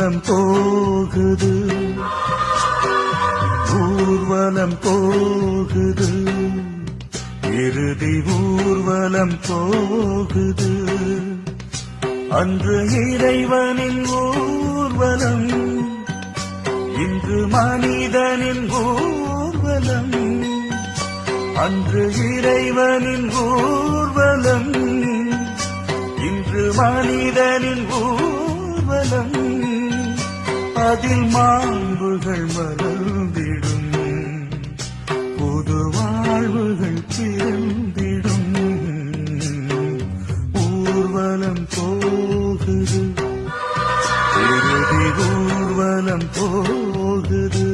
ஊர்வலம் போகுது ஊர்வலம் போகுது இறுதி ஊர்வலம் போகுது அன்று இறைவனின் ஊர்வலம் இன்று மனிதனின் ஊர்வலம் அன்று இறைவனின் ஊர்வலம் இன்று மனிதனின் ஊர்வலம் அதில் மாண்புகள் மலர்ந்திடும் புது வாழ்வுகள் பிறந்திடும் ஊர்வலம் போகுது இறுதி ஊர்வலம் போகுது